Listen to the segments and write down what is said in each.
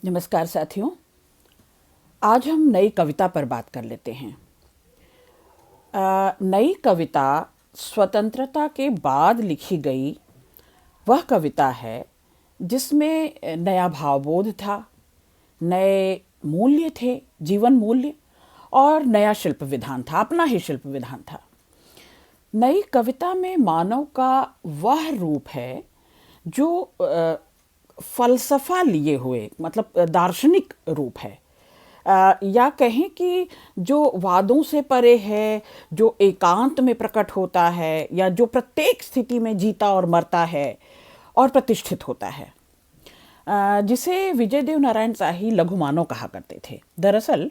नमस्कार साथियों। आज हम नई कविता पर बात कर लेते हैं। नई कविता स्वतंत्रता के बाद लिखी गई वह कविता है जिसमें नया भावबोध था, नए मूल्य थे, जीवन मूल्य, और नया शिल्प विधान था, अपना ही शिल्प विधान था। नई कविता में मानव का वह रूप है जो फलसफा लिए हुए, मतलब दार्शनिक रूप है, या कहें कि जो वादों से परे है, जो एकांत में प्रकट होता है, या जो प्रत्येक स्थिति में जीता और मरता है और प्रतिष्ठित होता है, जिसे विजय देव नारायण शाही लघु मानव कहा करते थे। दरअसल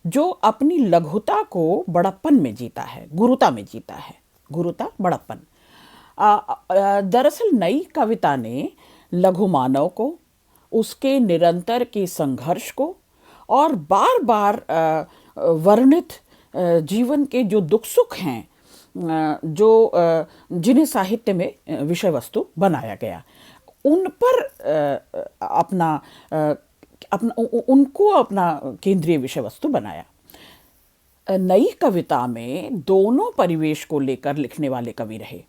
जो अपनी लघुता को बड़प्पन में जीता है, गुरुता में जीता है, गुरुता बड़प्पन। दरअसल नई कविता ने लघु मानव को, उसके निरंतर के संघर्ष को और बार बार वर्णित जीवन के जो दुख सुख हैं, जो जिन्हें साहित्य में विषय वस्तु बनाया गया, उन पर उनको अपना केंद्रीय विषय वस्तु बनाया। नई कविता में दोनों परिवेश को लेकर लिखने वाले कवि रहे।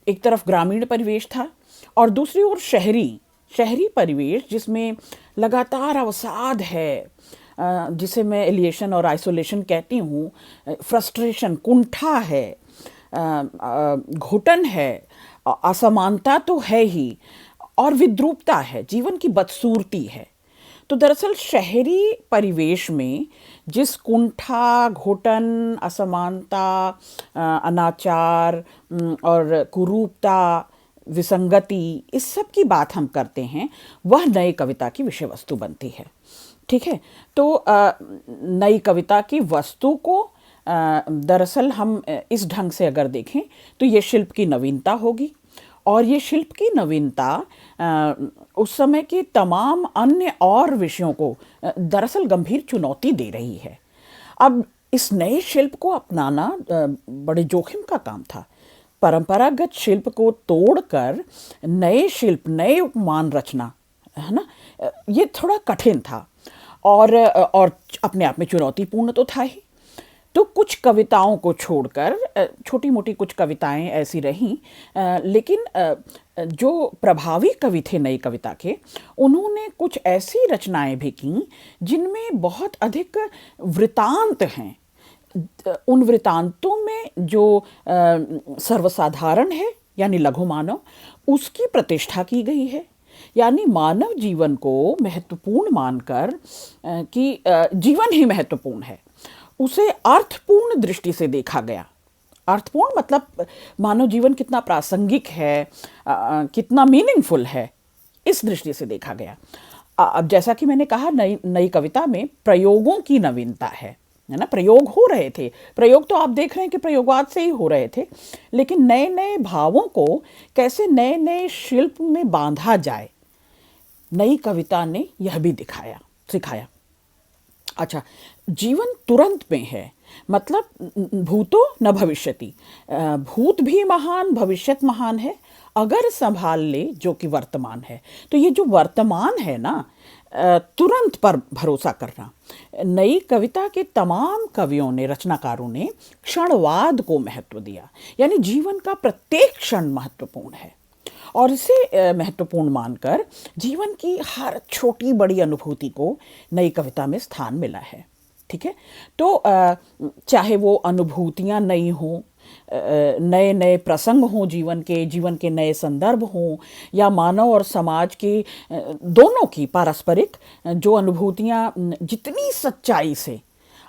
एक तरफ ग्रामीण परिवेश था और दूसरी ओर शहरी परिवेश, जिसमें लगातार अवसाद है, जिसे मैं एलिएशन और आइसोलेशन कहती हूँ, फ्रस्ट्रेशन, कुंठा है, घुटन है, असमानता तो है ही, और विद्रूपता है, जीवन की बदसूरती है। तो दरअसल शहरी परिवेश में जिस कुंठा, घुटन, असमानता, अनाचार और कुरूपता, विसंगति, इस सब की बात हम करते हैं, वह नई कविता की विषय वस्तु बनती है। ठीक है। तो नई कविता की वस्तु को दरअसल हम इस ढंग से अगर देखें तो ये शिल्प की नवीनता होगी, और ये शिल्प की नवीनता उस समय के तमाम अन्य और विषयों को दरअसल गंभीर चुनौती दे रही है। अब इस नए शिल्प को अपनाना बड़े जोखिम का काम था। परंपरागत शिल्प को तोड़कर नए शिल्प, नए उपमान रचना, है ना, ये थोड़ा कठिन था और अपने आप में चुनौतीपूर्ण तो था ही। तो कुछ कविताओं को छोड़कर छोटी मोटी कुछ कविताएं ऐसी रहीं, लेकिन जो प्रभावी कवि थे नई कविता के, उन्होंने कुछ ऐसी रचनाएं भी की जिनमें बहुत अधिक वृतांत हैं। उन वृतांतों में जो सर्वसाधारण है, यानी लघु मानव, उसकी प्रतिष्ठा की गई है। यानी मानव जीवन को महत्वपूर्ण मानकर कि जीवन ही महत्वपूर्ण है, उसे अर्थपूर्ण दृष्टि से देखा गया। अर्थपूर्ण मतलब मानव जीवन कितना प्रासंगिक है, कितना मीनिंगफुल है, इस दृष्टि से देखा गया। अब जैसा कि मैंने कहा, नई कविता में प्रयोगों की नवीनता है ना। प्रयोग हो रहे थे, प्रयोग तो आप देख रहे हैं कि प्रयोगवाद से ही हो रहे थे, लेकिन नए नए भावों को कैसे नए नए शिल्प में बांधा जाए, नई कविता ने यह भी सिखाया। अच्छा, जीवन तुरंत में है, मतलब भूतो न भविष्यति। भूत भी महान, भविष्यत महान है अगर संभाल ले जो कि वर्तमान है। तो ये जो वर्तमान है ना, तुरंत पर भरोसा करना। नई कविता के तमाम कवियों ने, रचनाकारों ने क्षणवाद को महत्व दिया, यानी जीवन का प्रत्येक क्षण महत्वपूर्ण है, और इसे महत्वपूर्ण मानकर जीवन की हर छोटी बड़ी अनुभूति को नई कविता में स्थान मिला है। ठीक है। तो चाहे वो अनुभूतियाँ नई हों, नए नए प्रसंग हों, जीवन के नए संदर्भ हों, या मानव और समाज के दोनों की पारस्परिक जो अनुभूतियाँ जितनी सच्चाई से,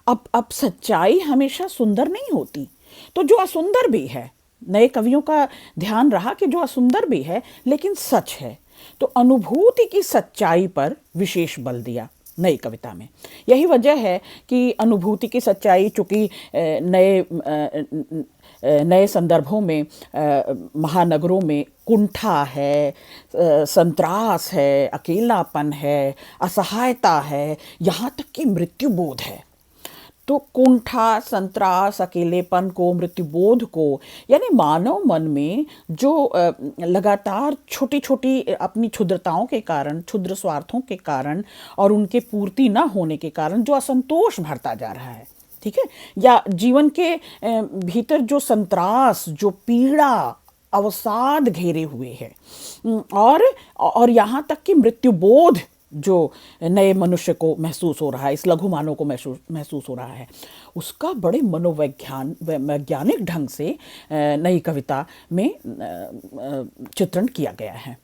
अब सच्चाई हमेशा सुंदर नहीं होती, तो जो असुंदर भी है, नए कवियों का ध्यान रहा कि जो असुंदर भी है लेकिन सच है, तो अनुभूति की सच्चाई पर विशेष बल दिया नई कविता में। यही वजह है कि अनुभूति की सच्चाई, चूँकि नए संदर्भों में, महानगरों में कुंठा है, संत्रास है, अकेलापन है, असहायता है, यहाँ तक कि मृत्युबोध है, तो कुंठा, संत्रास, अकेलेपन को, मृत्युबोध को, यानी मानव मन में जो लगातार छोटी छोटी अपनी क्षुद्रताओं के कारण, क्षुद्र स्वार्थों के कारण और उनके पूर्ति न होने के कारण जो असंतोष बढ़ता जा रहा है, ठीक है, या जीवन के भीतर जो संत्रास, जो पीड़ा, अवसाद घेरे हुए है, और यहाँ तक कि मृत्युबोध जो नए मनुष्य को महसूस हो रहा है, इस लघु मानव को महसूस हो रहा है, उसका बड़े वैज्ञानिक ढंग से नई कविता में चित्रण किया गया है।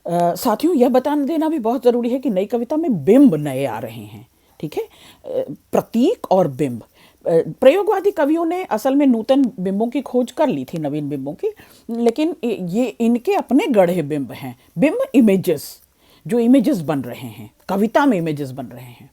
साथियों, यह बता देना भी बहुत ज़रूरी है कि नई कविता में बिंब नए आ रहे हैं, ठीक है, प्रतीक और बिंब। प्रयोगवादी कवियों ने असल में नूतन बिंबों की खोज कर ली थी, नवीन बिंबों की, लेकिन ये इनके अपने गढ़े बिंब हैं, बिंब इमेजेस, जो इमेजेस बन रहे हैं, कविता में इमेजेस बन रहे हैं।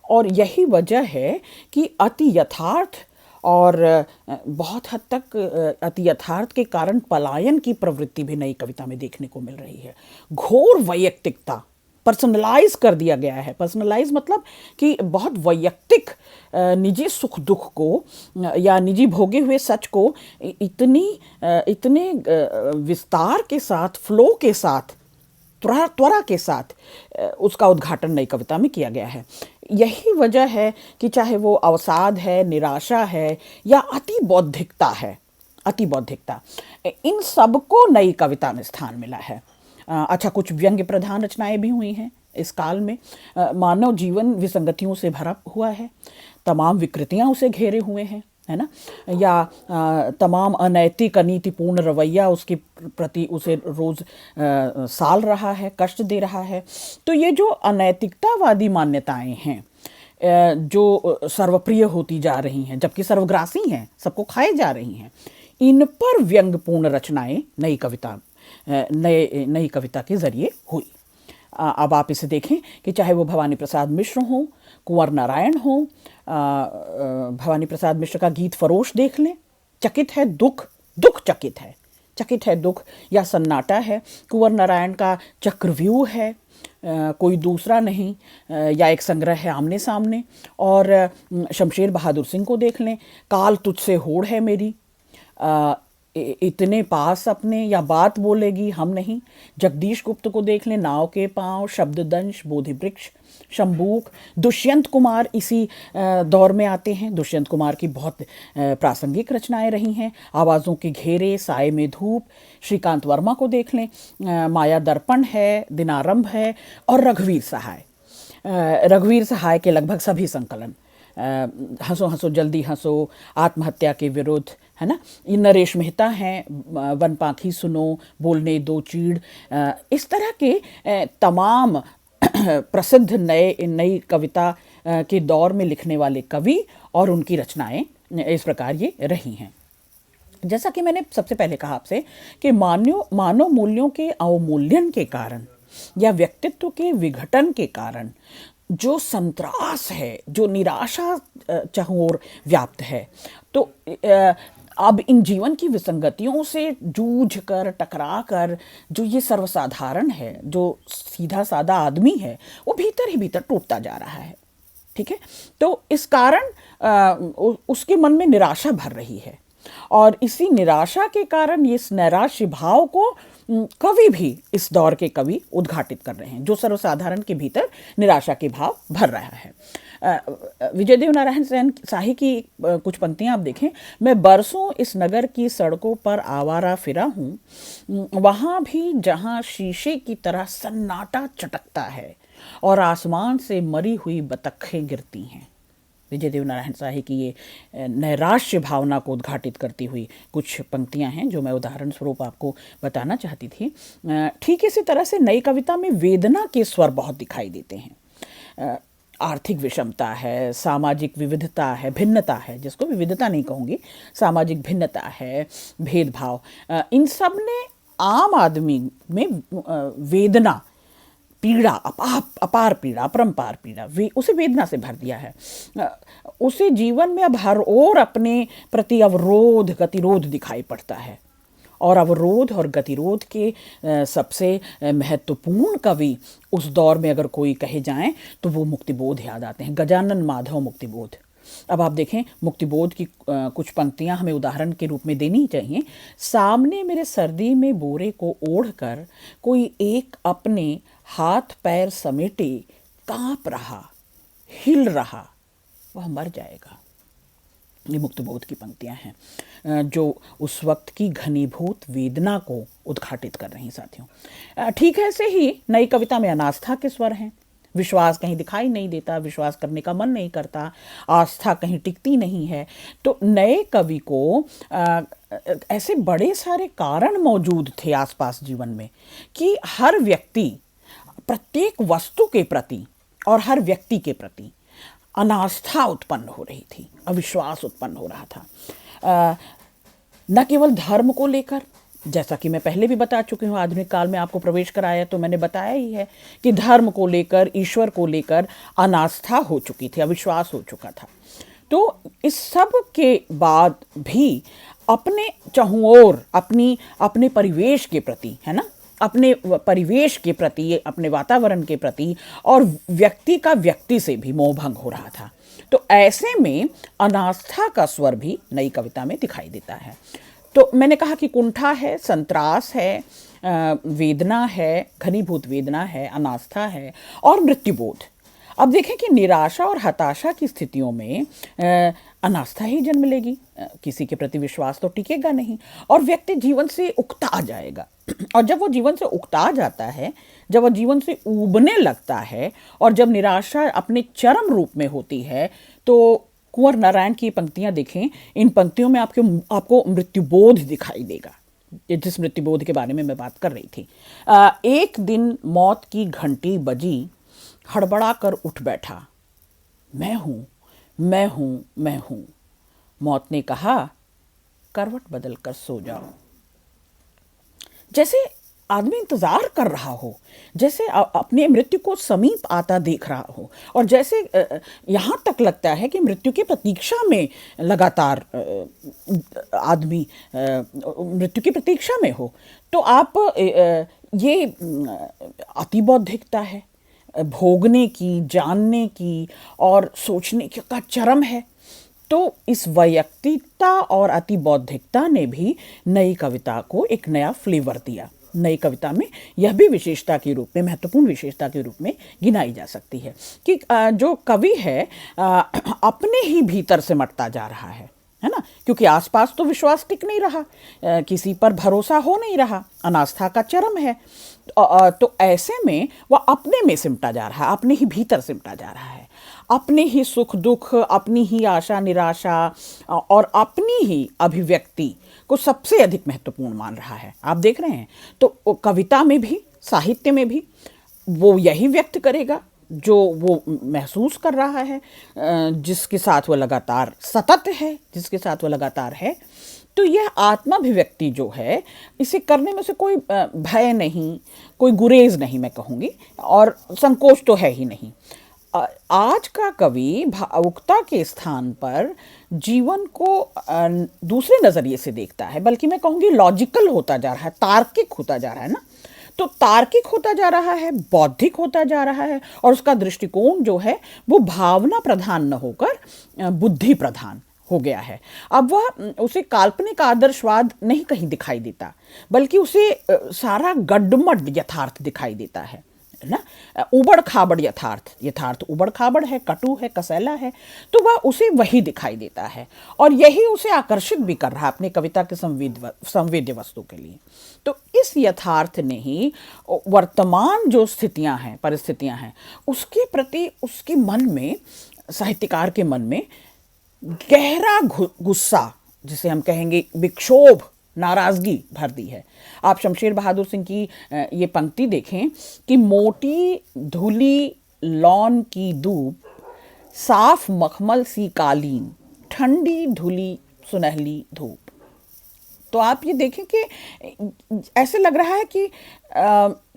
और यही वजह है कि अति यथार्थ और बहुत हद तक अति यथार्थ के कारण पलायन की प्रवृत्ति भी नई कविता में देखने को मिल रही है। घोर वैयक्तिकता, पर्सनलाइज कर दिया गया है। पर्सनलाइज मतलब कि बहुत वैयक्तिक निजी सुख दुख को या निजी भोगे हुए सच को इतने विस्तार के साथ, फ्लो के साथ, त्वरा के साथ उसका उद्घाटन नई कविता में किया गया है। यही वजह है कि चाहे वो अवसाद है, निराशा है या अति बौद्धिकता है, अति बौद्धिकता, इन सबको नई कविता में स्थान मिला है। अच्छा, कुछ व्यंग्य प्रधान रचनाएं भी हुई हैं इस काल में। मानव जीवन विसंगतियों से भरा हुआ है, तमाम विकृतियां उसे घेरे हुए हैं, है ना, या तमाम अनैतिक, अनीतिपूर्ण रवैया उसके प्रति उसे रोज़ साल रहा है, कष्ट दे रहा है। तो ये जो अनैतिकतावादी मान्यताएं हैं जो सर्वप्रिय होती जा रही हैं, जबकि सर्वग्रासी हैं, सबको खाए जा रही हैं, इन पर व्यंग्यपूर्ण रचनाएं नई कविता के जरिए हुई। अब आप इसे देखें कि चाहे वो भवानी प्रसाद मिश्र हों, कुंवर नारायण हों, भवानी प्रसाद मिश्र का गीत फरोश देख लें, चकित है दुख, दुख चकित है, चकित है दुख, या सन्नाटा है। कुंवर नारायण का चक्रव्यूह है, कोई दूसरा नहीं, या एक संग्रह है आमने सामने। और शमशेर बहादुर सिंह को देख लें, काल तुझसे होड़ है मेरी, इतने पास अपने, या बात बोलेगी हम नहीं। जगदीश गुप्त को देख लें, नाव के पांव, शब्ददंश, बोधि वृक्ष, शंबूक। दुष्यंत कुमार इसी दौर में आते हैं। दुष्यंत कुमार की बहुत प्रासंगिक रचनाएं रही हैं। आवाज़ों के घेरे, साए में धूप। श्रीकांत वर्मा को देख लें, माया दर्पण है, दिनारंभ है, और रघुवीर सहाय। रघुवीर सहाय के लगभग सभी संकलन, हंसो हंसो जल्दी हंसो, आत्महत्या के विरुद्ध, है ना, ये नरेश मेहता हैं, वन पाखी सुनो, बोलने दो चीड़, इस तरह के तमाम प्रसिद्ध नई कविता के दौर में लिखने वाले कवि और उनकी रचनाएं इस प्रकार ये रही हैं। जैसा कि मैंने सबसे पहले कहा आपसे कि मानव मूल्यों के अवमूल्यन के कारण या व्यक्तित्व के विघटन के कारण जो संत्रास है, जो निराशा चहुओर व्याप्त है, तो अब इन जीवन की विसंगतियों से जूझ कर, टकरा कर, जो ये सर्वसाधारण है, जो सीधा साधा आदमी है, वो भीतर ही भीतर टूटता जा रहा है, ठीक है। तो इस कारण उसके मन में निराशा भर रही है, और इसी निराशा के कारण इस नैराश्य भाव को कवि भी, इस दौर के कवि उद्घाटित कर रहे हैं, जो सर्वसाधारण के भीतर निराशा के भाव भर रहा है। विजयदेव नारायण शाही की कुछ पंक्तियां आप देखें। मैं बरसों इस नगर की सड़कों पर आवारा फिरा हूँ, वहाँ भी जहाँ शीशे की तरह सन्नाटा चटकता है और आसमान से मरी हुई बतखें गिरती हैं। विजयदेव नारायण शाही की ये नैराश्य भावना को उद्घाटित करती हुई कुछ पंक्तियां हैं जो मैं उदाहरण स्वरूप आपको बताना चाहती थी। ठीक इसी तरह से नई कविता में वेदना के स्वर बहुत दिखाई देते हैं। आर्थिक विषमता है, सामाजिक विविधता है, भिन्नता है, जिसको विविधता नहीं कहूँगी, सामाजिक भिन्नता है, भेदभाव, इन सब ने आम आदमी में वेदना, पीड़ा, अपार पीड़ा, अपरंपार पीड़ा, उसे वेदना से भर दिया है। उसे जीवन में अब हर ओर अपने प्रति अवरोध, गतिरोध दिखाई पड़ता है। और अवरोध और गतिरोध के सबसे महत्वपूर्ण कवि उस दौर में अगर कोई कहे जाएं तो वो मुक्तिबोध याद आते हैं। गजानन माधव मुक्तिबोध, अब आप देखें, मुक्तिबोध की कुछ पंक्तियां हमें उदाहरण के रूप में देनी चाहिए। सामने मेरे सर्दी में बोरे को ओढ़कर कोई एक अपने हाथ पैर समेटे कांप रहा, हिल रहा, वह मर जाएगा। ये मुक्तिबोध की पंक्तियां हैं जो उस वक्त की घनीभूत वेदना को उद्घाटित कर रही हैं साथियों। ठीक है, ऐसे ही नई कविता में अनास्था के स्वर हैं। विश्वास कहीं दिखाई नहीं देता, विश्वास करने का मन नहीं करता, आस्था कहीं टिकती नहीं है। तो नए कवि को ऐसे बड़े सारे कारण मौजूद थे आसपास जीवन में कि हर व्यक्ति प्रत्येक वस्तु के प्रति और हर व्यक्ति के प्रति अनास्था उत्पन्न हो रही थी, अविश्वास उत्पन्न हो रहा था। न केवल धर्म को लेकर, जैसा कि मैं पहले भी बता चुकी हूँ, आधुनिक काल में आपको प्रवेश कराया तो मैंने बताया ही है कि धर्म को लेकर, ईश्वर को लेकर अनास्था हो चुकी थी, अविश्वास हो चुका था। तो इस सब के बाद भी अपने चहुओर अपने परिवेश के प्रति, है ना, अपने परिवेश के प्रति, अपने वातावरण के प्रति और व्यक्ति का व्यक्ति से भी मोहभंग हो रहा था। तो ऐसे में अनास्था का स्वर भी नई कविता में दिखाई देता है। तो मैंने कहा कि कुंठा है, संत्रास है, वेदना है, घनीभूत वेदना है, अनास्था है और मृत्युबोध। अब देखें कि निराशा और हताशा की स्थितियों में अनास्था ही जन्म लेगी, किसी के प्रति विश्वास तो टिकेगा नहीं और व्यक्ति जीवन से उकता जाएगा। और जब वो जीवन से उकता जाता है, जब वो जीवन से ऊबने लगता है और जब निराशा अपने चरम रूप में होती है, तो कुंवर नारायण की पंक्तियां देखें, इन पंक्तियों में आपको मृत्युबोध दिखाई देगा, जिस मृत्युबोध के बारे में मैं बात कर रही थी। एक दिन मौत की घंटी बजी, हड़बड़ा कर उठ बैठा, मैं हूं, मैं हूं, मैं हूं। मौत ने कहा, करवट बदल कर सो जाओ। जैसे आदमी इंतजार कर रहा हो, जैसे अपने मृत्यु को समीप आता देख रहा हो, और जैसे यहाँ तक लगता है कि मृत्यु की प्रतीक्षा में लगातार आदमी मृत्यु की प्रतीक्षा में हो। तो आप ये अतिबौद्धिकता है, भोगने की, जानने की और सोचने का चरम है। तो इस वैयक्तिकता और अतिबौद्धिकता ने भी नई कविता को एक नया फ्लेवर दिया। नई कविता में यह भी विशेषता के रूप में, महत्वपूर्ण विशेषता के रूप में गिनाई जा सकती है कि जो कवि है अपने ही भीतर से मरता जा रहा है ना, क्योंकि आसपास तो विश्वास टिक नहीं रहा, किसी पर भरोसा हो नहीं रहा, अनास्था का चरम है। तो ऐसे में वह अपने में सिमटा जा रहा है, अपने ही भीतर सिमटा जा रहा है, अपने ही सुख दुख, अपनी ही आशा निराशा और अपनी ही अभिव्यक्ति को सबसे अधिक महत्वपूर्ण मान रहा है। आप देख रहे हैं, तो कविता में भी, साहित्य में भी वो यही व्यक्त करेगा जो वो महसूस कर रहा है, जिसके साथ वो लगातार सतत है, जिसके साथ वो लगातार है। तो यह आत्माभिव्यक्ति जो है, इसे करने में से कोई भय नहीं, कोई गुरेज नहीं मैं कहूँगी, और संकोच तो है ही नहीं। आज का कवि भावुकता के स्थान पर जीवन को दूसरे नज़रिए से देखता है, बल्कि मैं कहूँगी लॉजिकल होता जा रहा है, तार्किक होता जा रहा है ना। तो तार्किक होता जा रहा है, बौद्धिक होता जा रहा है, और उसका दृष्टिकोण जो है वो भावना प्रधान न होकर बुद्धि प्रधान हो गया है। अब वह उसे काल्पनिक आदर्शवाद नहीं कहीं दिखाई देता, बल्कि उसे सारा गड्डमड यथार्थ दिखाई देता है ना, उबड़ खाबड़ यथार्थ उबड़ खाबड़ है, कटु है, कसैला है, तो वह उसे वही दिखाई देता है और यही उसे आकर्षित भी कर रहा है अपनी कविता के संवेद्य वस्तु के लिए। तो इस यथार्थ ने ही वर्तमान जो स्थितियां हैं, परिस्थितियां हैं, उसके प्रति उसके मन में, साहित्यकार के मन में गहरा गुस्सा, जिसे हम कहेंगे विक्षोभ, नाराजगी भर दी है। आप शमशेर बहादुर सिंह की ये पंक्ति देखें कि मोटी धुली लॉन की धूप, साफ मखमल सी कालीन, ठंडी धुली सुनहली धूप। तो आप ये देखें कि ऐसे लग रहा है कि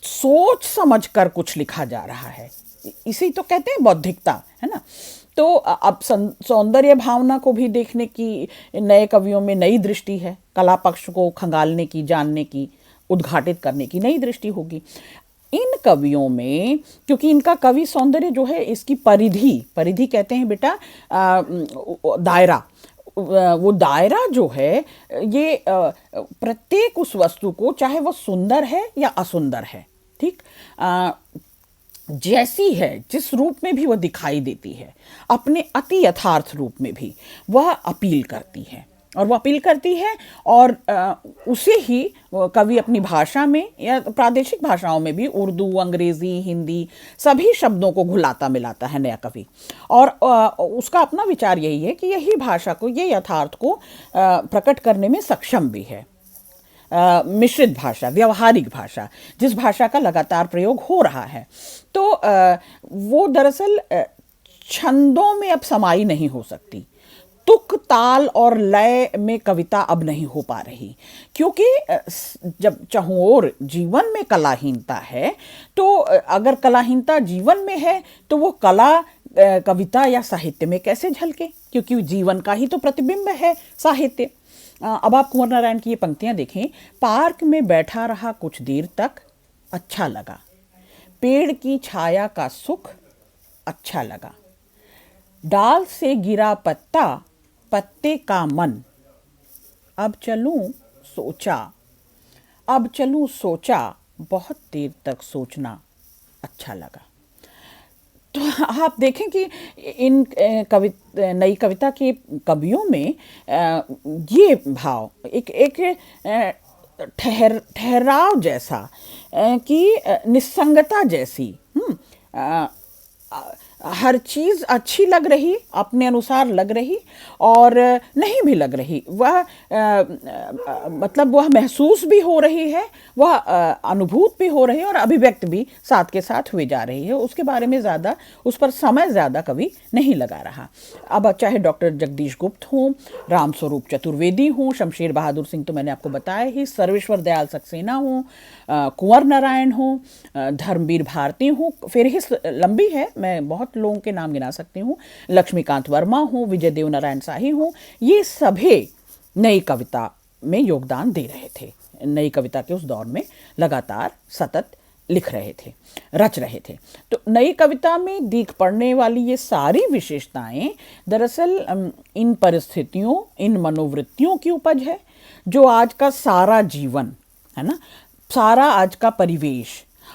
सोच समझ कर कुछ लिखा जा रहा है। इसी तो कहते हैं बौद्धिकता, है ना। तो अब सौंदर्य भावना को भी देखने की नए कवियों में नई दृष्टि है, कला पक्ष को खंगालने की, जानने की, उद्घाटित करने की नई दृष्टि होगी। इन कवियों में, क्योंकि इनका कवि सौंदर्य जो है, इसकी परिधि, परिधि कहते हैं बेटा दायरा, वो दायरा जो है, ये प्रत्येक उस वस्तु को, चाहे वो सुंदर है या असुंदर है, ठीक, जैसी है, जिस रूप में भी वह दिखाई देती है, अपने अति यथार्थ रूप में भी वह अपील करती है, और वह अपील करती है, और उसे ही कवि अपनी भाषा में या प्रादेशिक भाषाओं में भी, उर्दू, अंग्रेजी, हिंदी, सभी शब्दों को घुलाता मिलाता है नया कवि। और उसका अपना विचार यही है कि यही भाषा को, ये यथार्थ को प्रकट करने में सक्षम भी है। मिश्रित भाषा, व्यवहारिक भाषा, जिस भाषा का लगातार प्रयोग हो रहा है, तो वो दरअसल छंदों में अब समाई नहीं हो सकती। तुक, ताल और लय में कविता अब नहीं हो पा रही, क्योंकि जब चहुओर जीवन में कलाहीनता है, तो अगर कलाहीनता जीवन में है, तो वो कला कविता या साहित्य में कैसे झलके, क्योंकि जीवन का ही तो प्रतिबिंब है साहित्य। अब आप कुंवर नारायण की ये पंक्तियां देखें। पार्क में बैठा रहा कुछ देर तक, अच्छा लगा, पेड़ की छाया का सुख अच्छा लगा, डाल से गिरा पत्ता, पत्ते का मन, अब चलूं सोचा, बहुत देर तक सोचना अच्छा लगा। तो आप देखें कि इन नई कविता के कवियों में ये भाव, एक ठहराव जैसा, कि निस्संगता जैसी, हर चीज़ अच्छी लग रही, अपने अनुसार लग रही, और नहीं भी लग रही, वह मतलब वह महसूस भी हो रही है, वह अनुभूत भी हो रही है, और अभिव्यक्त भी साथ के साथ हुए जा रही है। उसके बारे में ज़्यादा, उस पर समय ज़्यादा कवि नहीं लगा रहा। अब चाहे डॉक्टर जगदीश गुप्त हों, रामस्वरूप चतुर्वेदी हों, शमशेर बहादुर सिंह तो मैंने आपको बताया ही, सर्वेश्वर दयाल सक्सेना हों, कुंवर नारायण हों, धर्मवीर भारती हों, फेरहिस्त लंबी है, मैं बहुत लोगों के नाम गिना सकती हूँ, लक्ष्मीकांत वर्मा हो, विजय देव नारायण शाही हो, ये सभी नई कविता में योगदान दे रहे थे। नई कविता के उस दौर में लगातार सतत लिख रहे थे, रच रहे थे। तो नई कविता में दिख पड़ने वाली ये सारी विशेषताएं दरअसल इन परिस्थितियों, इन मनोवृत्तियों की उपज है, जो आज का सारा जीवन है ना, सारा आज का परिवेश,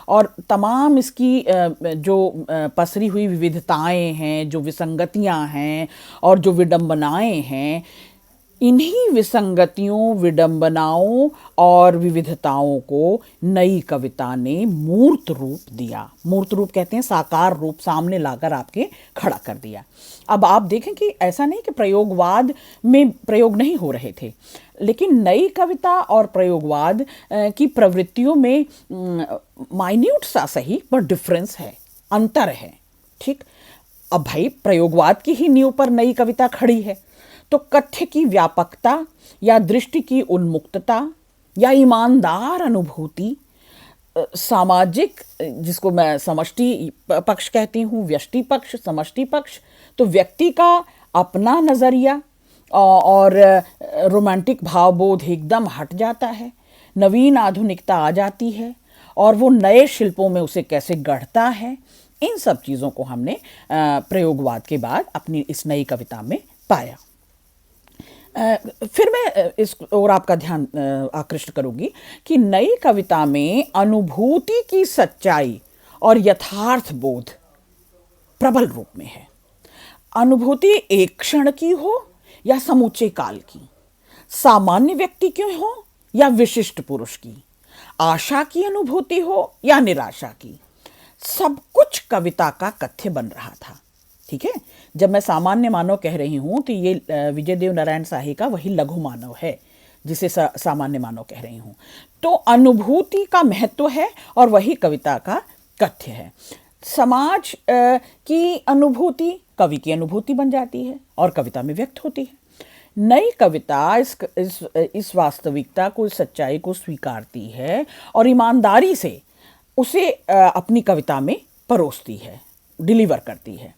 और तमाम इसकी जो पसरी हुई विविधताएं हैं, जो विसंगतियां हैं और जो विडंबनाएं हैं, इन्हीं विसंगतियों, विडंबनाओं और विविधताओं को नई कविता ने मूर्त रूप दिया। मूर्त रूप कहते हैं साकार रूप, सामने लाकर आपके खड़ा कर दिया। अब आप देखें कि ऐसा नहीं कि प्रयोगवाद में प्रयोग नहीं हो रहे थे, लेकिन नई कविता और प्रयोगवाद की प्रवृत्तियों में माइन्यूट सा सही पर डिफरेंस है, अंतर है, ठीक। अब भाई प्रयोगवाद की ही नींव पर नई कविता खड़ी है, तो कथ्य की व्यापकता या दृष्टि की उन्मुक्तता या ईमानदार अनुभूति, सामाजिक, जिसको मैं समष्टि पक्ष कहती हूँ, व्यष्टि पक्ष, समष्टि पक्ष, तो व्यक्ति का अपना नज़रिया और रोमांटिक भावबोध एकदम हट जाता है, नवीन आधुनिकता आ जाती है, और वो नए शिल्पों में उसे कैसे गढ़ता है। इन सब चीज़ों को हमने प्रयोगवाद के बाद अपनी इस नई कविता में पाया। फिर मैं इस और आपका ध्यान आकृष्ट करूंगी कि नई कविता में अनुभूति की सच्चाई और यथार्थ बोध प्रबल रूप में है। अनुभूति एक क्षण की हो या समूचे काल की, सामान्य व्यक्ति की हो या विशिष्ट पुरुष की, आशा की अनुभूति हो या निराशा की, सब कुछ कविता का कथ्य बन रहा था। ठीक है, जब मैं सामान्य मानव कह रही हूँ तो ये विजय देव नारायण शाही का वही लघु मानव है जिसे सामान्य मानव कह रही हूँ। तो अनुभूति का महत्व है और वही कविता का कथ्य है। समाज की अनुभूति कवि की अनुभूति बन जाती है और कविता में व्यक्त होती है। नई कविता इस वास्तविकता को, इस सच्चाई को स्वीकारती है और ईमानदारी से उसे अपनी कविता में परोसती है, डिलीवर करती है।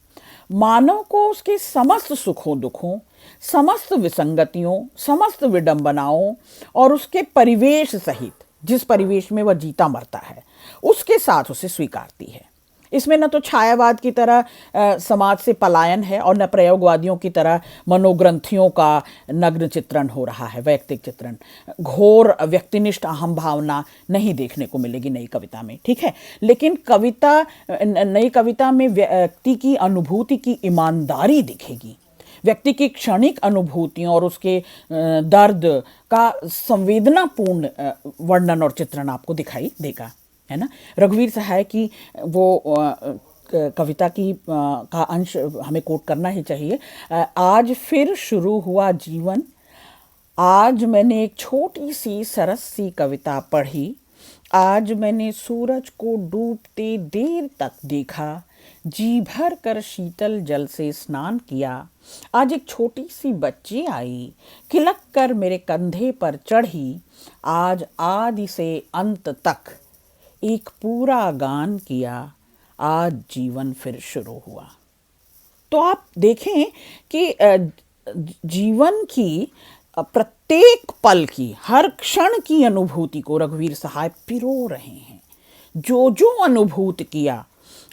मानव को उसके समस्त सुखों दुखों, समस्त विसंगतियों, समस्त विडंबनाओं और उसके परिवेश सहित, जिस परिवेश में वह जीता मरता है, उसके साथ उसे स्वीकारती है। इसमें न तो छायावाद की तरह समाज से पलायन है और न प्रयोगवादियों की तरह मनोग्रंथियों का नग्न चित्रण हो रहा है, वैयक्तिक चित्रण। घोर व्यक्तिनिष्ठ अहम भावना नहीं देखने को मिलेगी नई कविता में, ठीक है। लेकिन नई कविता में व्यक्ति की अनुभूति की ईमानदारी दिखेगी, व्यक्ति की क्षणिक अनुभूतियों और उसके दर्द का संवेदनापूर्ण वर्णन और चित्रण आपको दिखाई देगा, है ना। रघुवीर सहाय की वो कविता की का अंश हमें कोट करना ही चाहिए। आज फिर शुरू हुआ जीवन, आज मैंने एक छोटी सी सरस सी कविता पढ़ी, आज मैंने सूरज को डूबते देर तक देखा, जी भर कर शीतल जल से स्नान किया, आज एक छोटी सी बच्ची आई, खिलक कर मेरे कंधे पर चढ़ी, आज आदि से अंत तक एक पूरा गान किया, आज जीवन फिर शुरू हुआ। तो आप देखें कि जीवन की प्रत्येक पल की, हर क्षण की अनुभूति को रघुवीर सहाय पिरो रहे हैं। जो जो अनुभूत किया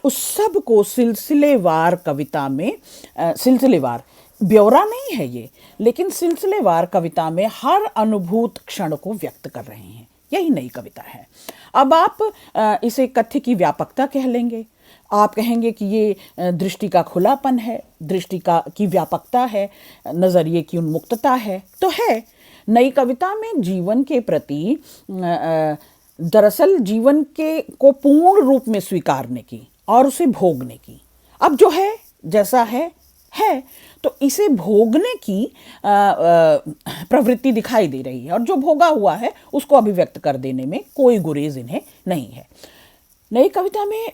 उस सब को सिलसिलेवार कविता में, सिलसिलेवार ब्यौरा नहीं है ये, लेकिन सिलसिलेवार कविता में हर अनुभूत क्षण को व्यक्त कर रहे हैं। यही नई कविता है। अब आप इसे कथ्य की व्यापकता कह लेंगे, आप कहेंगे कि ये दृष्टि का खुलापन है, दृष्टि की व्यापकता है, नज़रिए की उन्मुक्तता है। तो है नई कविता में जीवन के प्रति दरअसल जीवन को पूर्ण रूप में स्वीकारने की और उसे भोगने की, अब जो है जैसा है, तो इसे भोगने की प्रवृत्ति दिखाई दे रही है, और जो भोगा हुआ है उसको अभिव्यक्त कर देने में कोई गुरेज इन्हें नहीं है। नई कविता में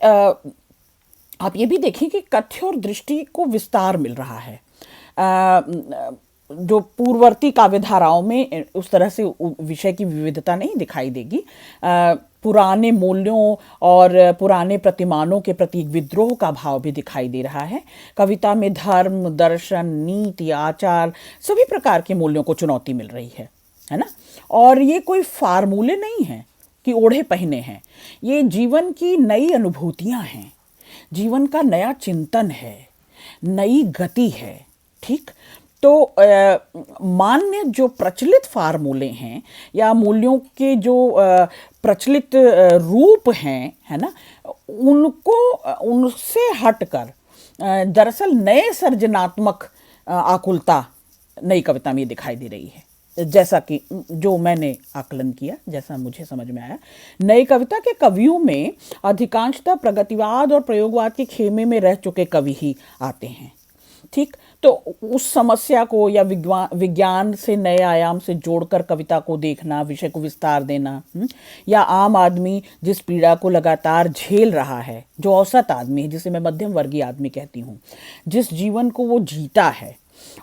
आप ये भी देखें कि कथ्य और दृष्टि को विस्तार मिल रहा है। जो पूर्ववर्ती काव्य धाराओं में उस तरह से विषय की विविधता नहीं दिखाई देगी। पुराने मूल्यों और पुराने प्रतिमानों के प्रति विद्रोह का भाव भी दिखाई दे रहा है। कविता में धर्म, दर्शन, नीति, आचार, सभी प्रकार के मूल्यों को चुनौती मिल रही है ना। और ये कोई फार्मूले नहीं है कि ओढ़े पहने हैं, ये जीवन की नई अनुभूतियां हैं, जीवन का नया चिंतन है, नई गति है, ठीक। तो मान्य जो प्रचलित फार्मूले हैं या मूल्यों के जो प्रचलित रूप हैं, है ना, उनसे हटकर दरअसल नए सृजनात्मक आकुलता नई कविता में दिखाई दे रही है। जैसा कि जो मैंने आकलन किया, जैसा मुझे समझ में आया, नई कविता के कवियों में अधिकांशतः प्रगतिवाद और प्रयोगवाद के खेमे में रह चुके कवि ही आते हैं, ठीक। तो उस समस्या को या विज्ञान से नए आयाम से जोड़कर कविता को देखना, विषय को विस्तार देना, या आम आदमी जिस पीड़ा को लगातार झेल रहा है, जो औसत आदमी है, जिसे मैं मध्यम वर्गीय आदमी कहती हूँ, जिस जीवन को वो जीता है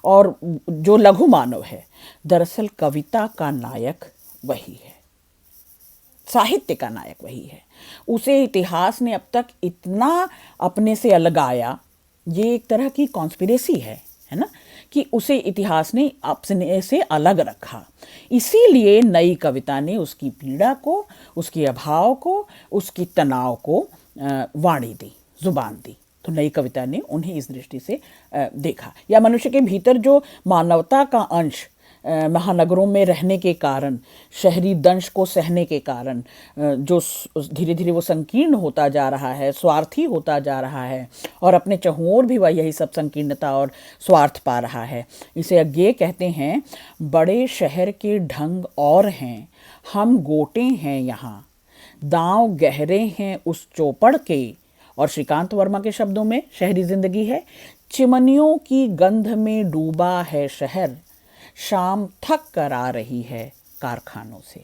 और जो लघु मानव है, दरअसल कविता का नायक वही है, साहित्य का नायक वही है। उसे इतिहास ने अब तक इतना अपने से अलगाया, ये एक तरह की कॉन्स्पिरेसी है ना, कि उसे इतिहास ने अपने से अलग रखा। इसीलिए नई कविता ने उसकी पीड़ा को, उसके अभाव को, उसकी तनाव को वाणी दी, जुबान दी। तो नई कविता ने उन्हें इस दृष्टि से देखा। या मनुष्य के भीतर जो मानवता का अंश महानगरों में रहने के कारण, शहरी दंश को सहने के कारण जो धीरे धीरे वो संकीर्ण होता जा रहा है, स्वार्थी होता जा रहा है, और अपने चहुओर भी वह यही सब संकीर्णता और स्वार्थ पा रहा है। इसे अज्ञेय कहते हैं। बड़े शहर के ढंग और हैं, हम गोटे हैं यहाँ, दांव गहरे हैं उस चौपड़ के। और श्रीकांत वर्मा के शब्दों में शहरी जिंदगी है, चिमनियों की गंध में डूबा है शहर, शाम थक कर आ रही है कारखानों से।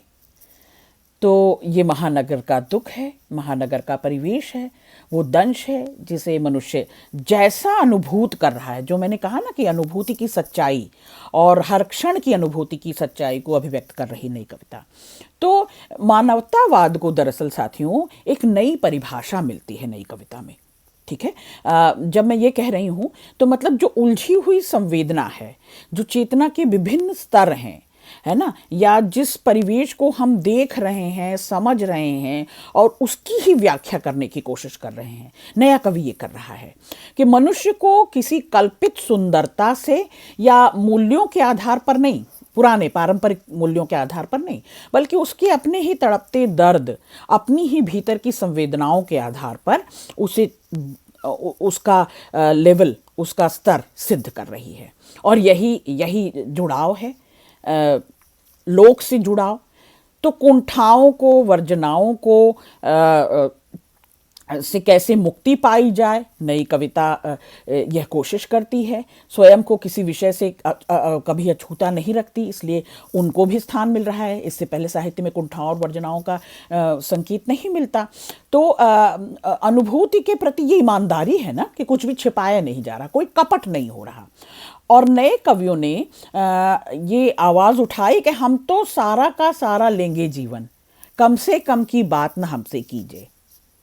तो ये महानगर का दुख है, महानगर का परिवेश है, वो दंश है जिसे मनुष्य जैसा अनुभूत कर रहा है, जो मैंने कहा ना कि अनुभूति की सच्चाई और हर क्षण की अनुभूति की सच्चाई को अभिव्यक्त कर रही नई कविता। तो मानवतावाद को दरअसल साथियों एक नई परिभाषा मिलती है नई कविता में, ठीक है। जब मैं ये कह रही हूँ तो मतलब जो उलझी हुई संवेदना है, जो चेतना के विभिन्न स्तर हैं, है ना, या जिस परिवेश को हम देख रहे हैं, समझ रहे हैं और उसकी ही व्याख्या करने की कोशिश कर रहे हैं। नया कवि ये कर रहा है कि मनुष्य को किसी कल्पित सुंदरता से या मूल्यों के आधार पर नहीं, पुराने पारंपरिक मूल्यों के आधार पर नहीं, बल्कि उसके अपने ही तड़पते दर्द, अपनी ही भीतर की संवेदनाओं के आधार पर उसे उसका लेवल, उसका स्तर सिद्ध कर रही है। और यही यही जुड़ाव है, लोक से जुड़ाव। तो कुंठाओं को, वर्जनाओं को से कैसे मुक्ति पाई जाए, नई कविता यह कोशिश करती है। स्वयं को किसी विषय से कभी अछूता नहीं रखती, इसलिए उनको भी स्थान मिल रहा है। इससे पहले साहित्य में कुंठाओं और वर्जनाओं का संकेत नहीं मिलता। तो अनुभूति के प्रति ये ईमानदारी है ना कि कुछ भी छिपाया नहीं जा रहा, कोई कपट नहीं हो रहा। और नए कवियों ने ये आवाज़ उठाई कि हम तो सारा का सारा लेंगे जीवन, कम से कम की बात ना हमसे कीजिए।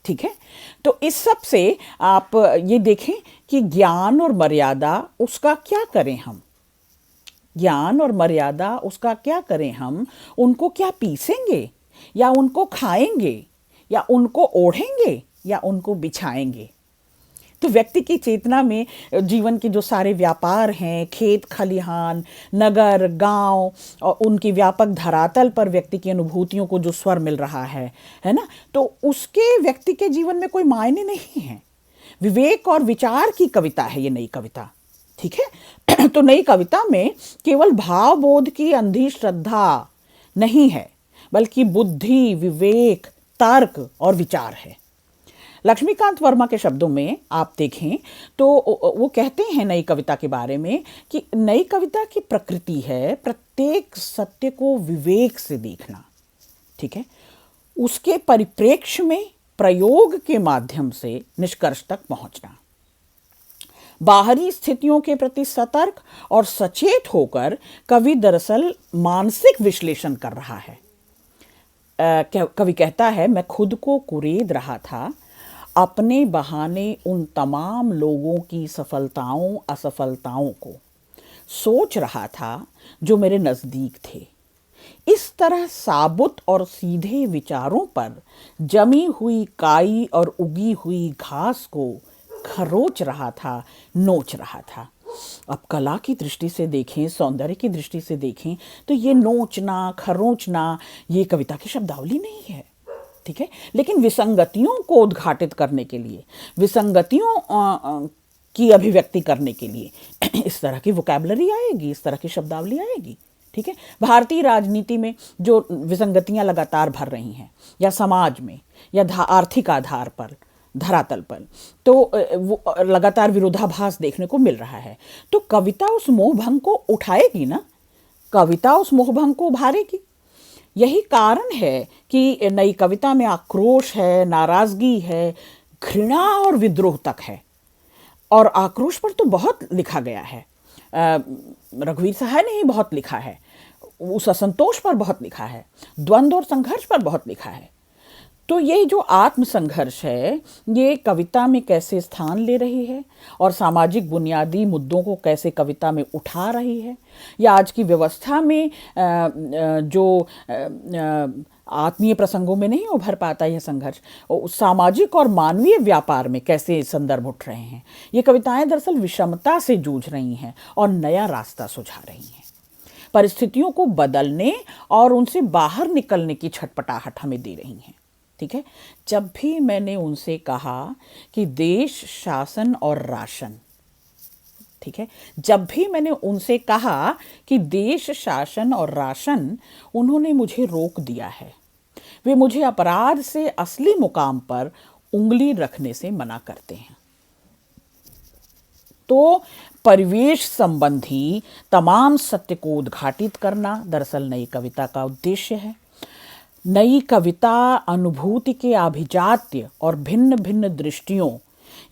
ठीक है, तो इस सब से आप ये देखें कि ज्ञान और मर्यादा उसका क्या करें हम, ज्ञान और मर्यादा उसका क्या करें हम, उनको क्या पीसेंगे या उनको खाएंगे या उनको ओढ़ेंगे या उनको बिछाएंगे। तो व्यक्ति की चेतना में जीवन के जो सारे व्यापार हैं, खेत खलिहान, नगर, गांव और उनकी व्यापक धरातल पर व्यक्ति की अनुभूतियों को जो स्वर मिल रहा है ना, तो उसके व्यक्ति के जीवन में कोई मायने नहीं है। विवेक और विचार की कविता है ये नई कविता। ठीक है, तो नई कविता में केवल भावबोध की अंधी श्रद्धा नहीं है, बल्कि बुद्धि, विवेक, तर्क और विचार है। लक्ष्मीकांत वर्मा के शब्दों में आप देखें तो वो कहते हैं नई कविता के बारे में कि नई कविता की प्रकृति है प्रत्येक सत्य को विवेक से देखना। ठीक है, उसके परिप्रेक्ष्य में प्रयोग के माध्यम से निष्कर्ष तक पहुंचना, बाहरी स्थितियों के प्रति सतर्क और सचेत होकर कवि दरअसल मानसिक विश्लेषण कर रहा है। कवि कहता है, मैं खुद को कुरेद रहा था, अपने बहाने उन तमाम लोगों की सफलताओं असफलताओं को सोच रहा था जो मेरे नज़दीक थे। इस तरह साबुत और सीधे विचारों पर जमी हुई काई और उगी हुई घास को खरोच रहा था, नोच रहा था। अब कला की दृष्टि से देखें, सौंदर्य की दृष्टि से देखें तो ये नोचना, खरोचना ये कविता की शब्दावली नहीं है। ठीक है, लेकिन विसंगतियों को उद्घाटित करने के लिए, विसंगतियों की अभिव्यक्ति करने के लिए इस तरह की वोकैबुलरी आएगी, इस तरह की शब्दावली आएगी। ठीक है, भारतीय राजनीति में जो विसंगतियां लगातार भर रही हैं, या समाज में, या आर्थिक आधार पर, धरातल पर, तो वो लगातार विरोधाभास देखने को मिल रहा है। तो कविता उस मोहभंग को उठाएगी ना, कविता उस मोहभंग को उभारेगी। यही कारण है कि नई कविता में आक्रोश है, नाराजगी है, घृणा और विद्रोह तक है। और आक्रोश पर तो बहुत लिखा गया है, रघुवीर सहाय ने ही बहुत लिखा है, उस असंतोष पर बहुत लिखा है, द्वंद्व और संघर्ष पर बहुत लिखा है। तो ये जो आत्मसंघर्ष है ये कविता में कैसे स्थान ले रही है और सामाजिक बुनियादी मुद्दों को कैसे कविता में उठा रही है, या आज की व्यवस्था में जो आत्मीय प्रसंगों में नहीं उभर पाता यह संघर्ष, सामाजिक और मानवीय व्यापार में कैसे संदर्भ उठ रहे हैं। ये कविताएं दरअसल विषमता से जूझ रही हैं और नया रास्ता सुझा रही हैं। परिस्थितियों को बदलने और उनसे बाहर निकलने की छटपटाहट हमें दे रही हैं। ठीक है, जब भी मैंने उनसे कहा कि देश, शासन और राशन, ठीक है, जब भी मैंने उनसे कहा कि देश, शासन और राशन, उन्होंने मुझे रोक दिया है। वे मुझे अपराध से असली मुकाम पर उंगली रखने से मना करते हैं। तो परिवेश संबंधी तमाम सत्य को उद्घाटित करना दरअसल नई कविता का उद्देश्य है। नई कविता अनुभूति के आभिजात्य और भिन्न भिन्न दृष्टियों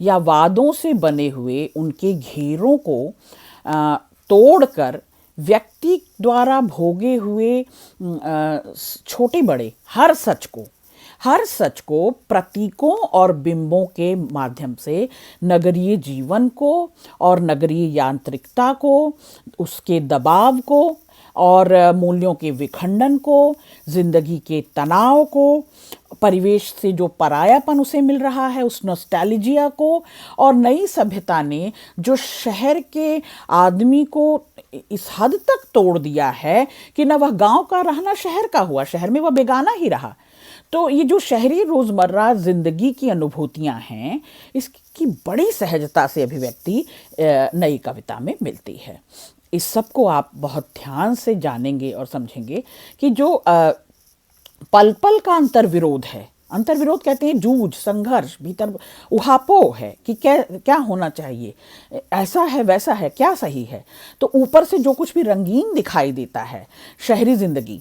या वादों से बने हुए उनके घेरों को तोड़कर व्यक्ति द्वारा भोगे हुए छोटे बड़े हर सच को प्रतीकों और बिंबों के माध्यम से नगरीय जीवन को और नगरीय यांत्रिकता को, उसके दबाव को और मूल्यों के विखंडन को, जिंदगी के तनाव को, परिवेश से जो परायापन उसे मिल रहा है उस नॉस्टैल्जिया को, और नई सभ्यता ने जो शहर के आदमी को इस हद तक तोड़ दिया है कि न वह गांव का रहना शहर का हुआ, शहर में वह बेगाना ही रहा। तो ये जो शहरी रोज़मर्रा ज़िंदगी की अनुभूतियाँ हैं, इसकी बड़ी सहजता से अभिव्यक्ति नई कविता में मिलती है। इस सब को आप बहुत ध्यान से जानेंगे और समझेंगे कि जो पल पल का अंतर्विरोध है, अंतर्विरोध कहते हैं जूझ, संघर्ष, भीतर उहापोह है कि क्या क्या होना चाहिए, ऐसा है वैसा है, क्या सही है। तो ऊपर से जो कुछ भी रंगीन दिखाई देता है शहरी जिंदगी,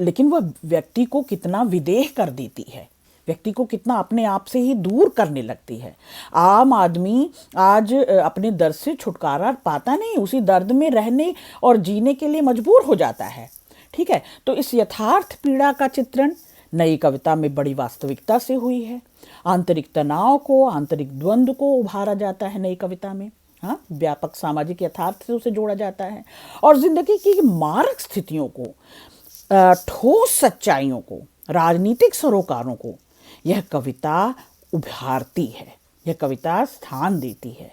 लेकिन वह व्यक्ति को कितना विदेह कर देती है, व्यक्ति को कितना अपने आप से ही दूर करने लगती है। आम आदमी आज अपने दर्द से छुटकारा पाता नहीं, उसी दर्द में रहने और जीने के लिए मजबूर हो जाता है। ठीक है, तो इस यथार्थ पीड़ा का चित्रण नई कविता में बड़ी वास्तविकता से हुई है। आंतरिक तनाव को, आंतरिक द्वंद्व को उभारा जाता है नई कविता में। हाँ, व्यापक सामाजिक यथार्थ से उसे जोड़ा जाता है और जिंदगी की मारक स्थितियों को, ठोस सच्चाइयों को, राजनीतिक सरोकारों को यह कविता उभारती है, यह कविता स्थान देती है।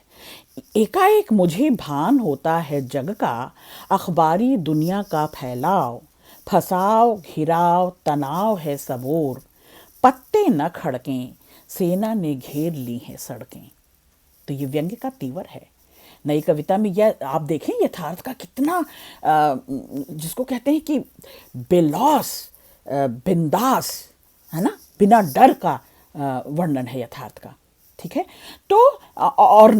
एकाएक मुझे भान होता है जग का, अखबारी दुनिया का फैलाव, फसाव घिराव तनाव है सबोर, पत्ते न खड़कें सेना ने घेर ली हैं सड़कें। तो ये व्यंग्य का तीवर है नई कविता में। यह आप देखें यथार्थ का कितना जिसको कहते हैं कि बेलौस, बिंदास, है ना, बिना डर का वर्णन है यथार्थ का। ठीक है, तो और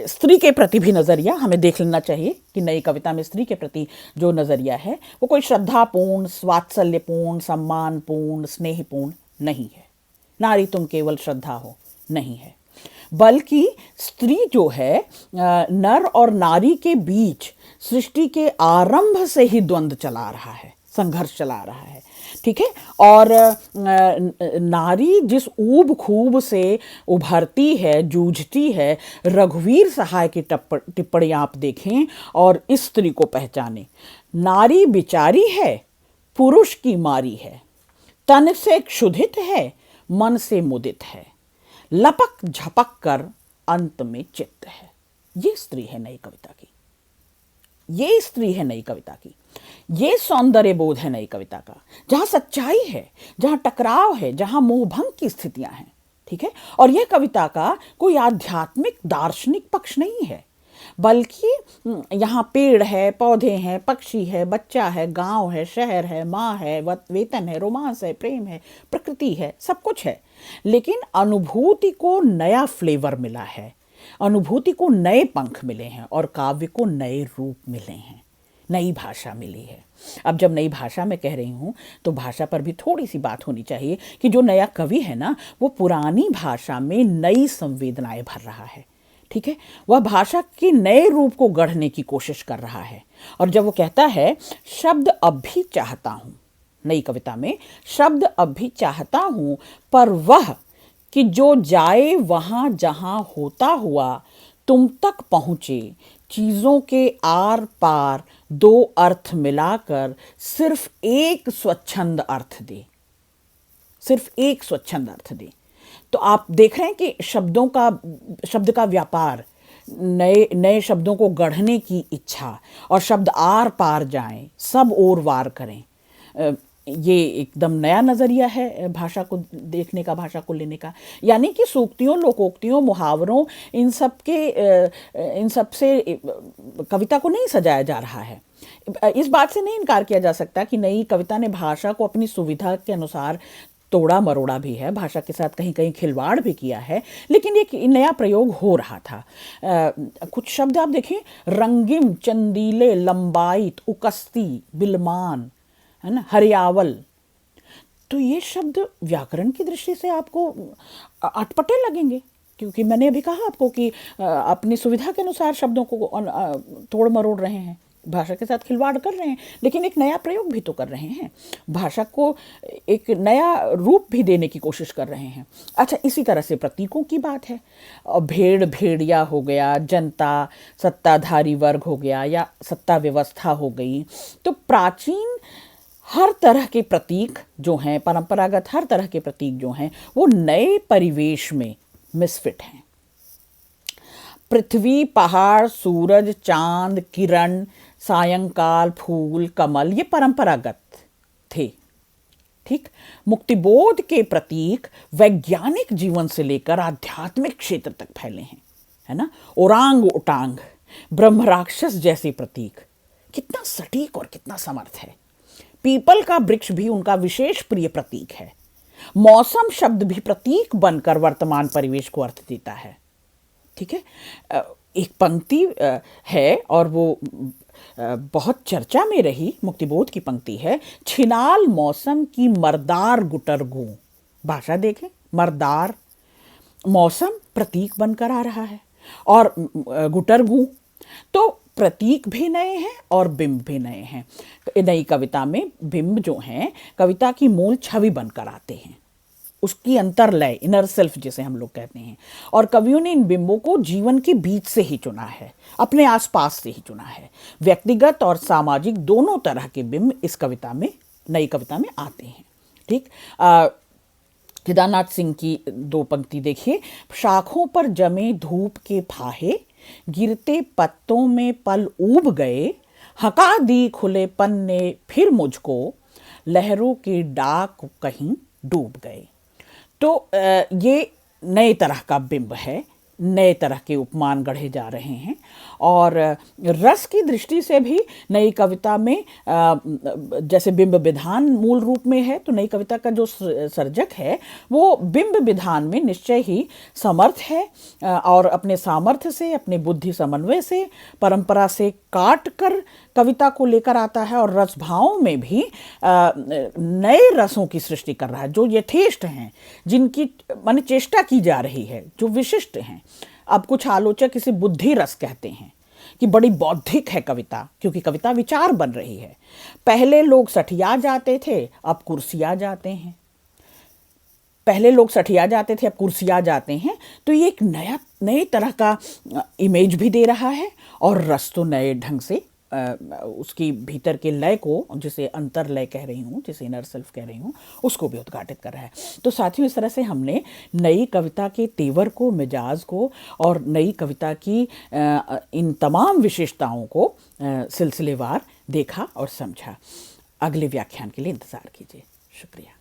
स्त्री के प्रति भी नज़रिया हमें देख लेना चाहिए कि नई कविता में स्त्री के प्रति जो नज़रिया है वो कोई श्रद्धापूर्ण, वात्सल्यपूर्ण, सम्मानपूर्ण, स्नेहपूर्ण नहीं है। नारी तुम केवल श्रद्धा हो नहीं है, बल्कि स्त्री जो है नर और नारी के बीच सृष्टि के आरंभ से ही द्वंद्व चला रहा है, संघर्ष चला रहा है। ठीक है, और नारी जिस ऊब खूब से उभरती है, जूझती है, रघुवीर सहाय की टिप्पणी आप देखें और इस स्त्री को पहचानें। नारी बिचारी है, पुरुष की मारी है, तन से क्षुधित है, मन से मुदित है, लपक झपक कर अंत में चित्त है। ये स्त्री है नई कविता की, ये स्त्री है नई कविता की, ये सौंदर्य बोध है नई कविता का, जहां सच्चाई है, जहां टकराव है, जहां मोहभंग की स्थितियां हैं। ठीक है, और यह कविता का कोई आध्यात्मिक दार्शनिक पक्ष नहीं है, बल्कि यहाँ पेड़ है, पौधे हैं, पक्षी है, बच्चा है, गांव है, शहर है, माँ है, वेतन है, रोमांस है, प्रेम है, प्रकृति है, सब कुछ है। लेकिन अनुभूति को नया फ्लेवर मिला है, अनुभूति को नए पंख मिले हैं और काव्य को नए रूप मिले हैं, नई भाषा मिली है। अब जब नई भाषा में कह रही हूँ तो भाषा पर भी थोड़ी सी बात होनी चाहिए कि जो नया कवि है ना, वो पुरानी भाषा में नई संवेदनाएं भर रहा है। ठीक है, वह भाषा के नए रूप को गढ़ने की कोशिश कर रहा है। और जब वो कहता है शब्द अब भी चाहता हूँ, नई कविता में शब्द अब भी चाहता हूँ, पर वह कि जो जाए वहाँ जहाँ होता हुआ तुम तक पहुँचे, चीज़ों के आर पार दो अर्थ मिलाकर सिर्फ एक स्वच्छंद अर्थ दे, सिर्फ एक स्वच्छंद अर्थ दे। तो आप देख रहे हैं कि शब्द का व्यापार, नए नए शब्दों को गढ़ने की इच्छा, और शब्द आर पार जाएं, सब ओर वार करें। ये एकदम नया नज़रिया है भाषा को देखने का, भाषा को लेने का। यानी कि सूक्तियों, लोकोक्तियों, मुहावरों, इन सब से कविता को नहीं सजाया जा रहा है। इस बात से नहीं इनकार किया जा सकता कि नई कविता ने भाषा को अपनी सुविधा के अनुसार तोड़ा मरोड़ा भी है, भाषा के साथ कहीं कहीं खिलवाड़ भी किया है, लेकिन एक नया प्रयोग हो रहा था। कुछ शब्द आप देखें, रंगिम, चंदीले, लंबाइत, उकस्ती, बिलमान, है ना, हरियावल। तो ये शब्द व्याकरण की दृष्टि से आपको अटपटे लगेंगे, क्योंकि मैंने अभी कहा आपको कि अपनी सुविधा के अनुसार शब्दों को तोड़ मरोड़ रहे हैं। भाषा के साथ खिलवाड़ कर रहे हैं, लेकिन एक नया प्रयोग भी तो कर रहे हैं, भाषा को एक नया रूप भी देने की कोशिश कर रहे हैं। अच्छा, इसी तरह से प्रतीकों की बात है। भेड़ भेड़िया हो गया, जनता सत्ताधारी वर्ग हो गया, या सत्ता व्यवस्था हो गई। तो प्राचीन हर तरह के प्रतीक जो हैं, परंपरागत हर तरह के प्रतीक जो हैं, वो नए परिवेश में मिसफिट हैं। पृथ्वी, पहाड़, सूरज, चांद, किरण, सायंकाल, फूल, कमल, ये परंपरागत थे। ठीक, मुक्तिबोध के प्रतीक वैज्ञानिक जीवन से लेकर आध्यात्मिक क्षेत्र तक फैले हैं, है ना। ओरांग उटांग, ब्रह्म राक्षस जैसे प्रतीक कितना सटीक और कितना समर्थ है। पीपल का वृक्ष भी उनका विशेष प्रिय प्रतीक है। मौसम शब्द भी प्रतीक बनकर वर्तमान परिवेश को अर्थ देता है। ठीक है, एक पंक्ति है और वो बहुत चर्चा में रही, मुक्तिबोध की पंक्ति है, छिनाल मौसम की मर्दार गुटरगू। भाषा देखें, मर्दार मौसम प्रतीक बनकर आ रहा है, और गुटरगू, तो प्रतीक भी नए हैं और बिंब भी नए हैं। नई कविता में बिंब जो हैं कविता की मूल छवि बनकर आते हैं, उसकी अंतर्लय, इनर सेल्फ जिसे हम लोग कहते हैं, और कवियों ने इन बिंबों को जीवन के बीच से ही चुना है, अपने आसपास से ही चुना है। व्यक्तिगत और सामाजिक दोनों तरह के बिंब इस कविता में, नई कविता में आते हैं। ठीक, केदारनाथ सिंह की दो पंक्ति देखिए। शाखों पर जमे धूप के फाहे, गिरते पत्तों में पल ऊब गए, हका दी खुलेपन ने फिर मुझको, लहरों के डाक कहीं डूब गए। तो ये नए तरह का बिंब है, नए तरह के उपमान गढ़े जा रहे हैं। और रस की दृष्टि से भी नई कविता में जैसे बिंब विधान मूल रूप में है, तो नई कविता का जो सर्जक है वो बिंब विधान में निश्चय ही समर्थ है, और अपने सामर्थ्य से, अपने बुद्धि समन्वय से, परंपरा से काट कर कविता को लेकर आता है, और रस भावों में भी नए रसों की सृष्टि कर रहा है, जो यथेष्ट हैं, जिनकी माने चेष्टा की जा रही है, जो विशिष्ट हैं। अब कुछ आलोचक इसे बुद्धि रस कहते हैं कि बड़ी बौद्धिक है कविता, क्योंकि कविता विचार बन रही है। पहले लोग सठिया जाते थे, अब कुर्सिया जाते हैं। पहले लोग सठिया जाते थे, अब कुर्सिया जाते हैं। तो ये एक नए तरह का इमेज भी दे रहा है, और रस तो नए ढंग से उसकी भीतर के लय को, जिसे अंतर लय कह रही हूँ, जिसे इनर सेल्फ कह रही हूँ, उसको भी उद्घाटित कर रहा है। तो साथियों, इस तरह से हमने नई कविता के तेवर को, मिजाज को, और नई कविता की इन तमाम विशेषताओं को सिलसिलेवार देखा और समझा। अगले व्याख्यान के लिए इंतज़ार कीजिए। शुक्रिया।